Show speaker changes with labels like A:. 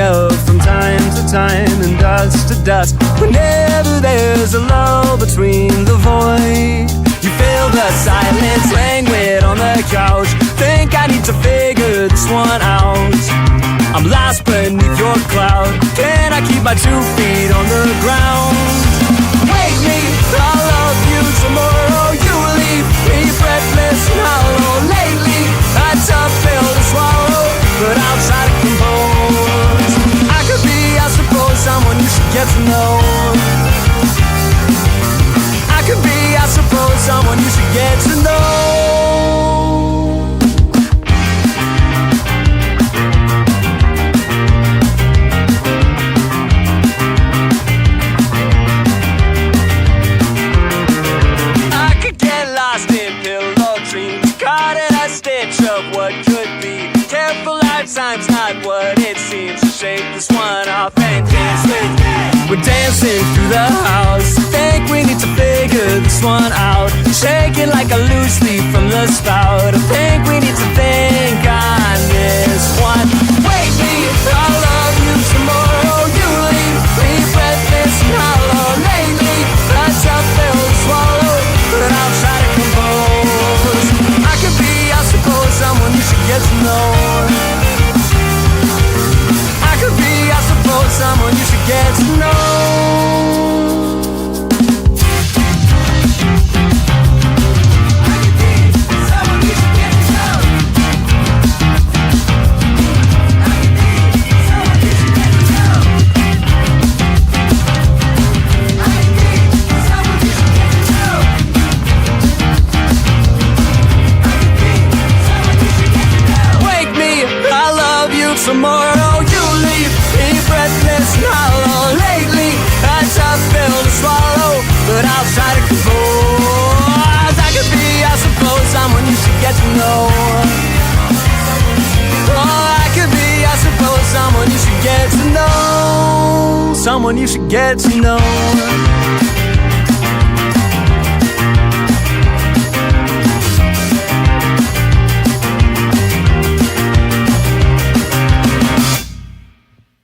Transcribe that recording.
A: yourself from time to time and dust to dust. Whenever there's a lull between the void, you feel the silence languid on the couch. Think I need to figure this one out. I'm lost beneath your cloud. Can I keep my 2 feet on the ground? Wake me, I'll love you tomorrow. You leave me breathless and hollow. Lately, a tough pill to swallow, but I'll try to compose. I could be, I suppose, someone you should get to know. I could be, I suppose, someone you should get to know. Time's not what it seems. To shake this one off and dance with me. We're dancing through the house. Think we need to figure this one out. Shaking like a loose leaf from the spout. I think we need to think on this one. Wake me, I'll love you tomorrow. You leave me breathless and hollow. Lately, a tough pill to swallow, but I'll try to compose. I could be, I suppose, someone you should get to know. Someone you should get to know. Wake me, I love you tomorrow. You leave me breathless and hollow. Lately, a tough pill to swallow, but I'll try to compose. I could be, I suppose, someone you should get to know. Oh, I could be, I suppose, someone you should get to know. Someone you should get to know.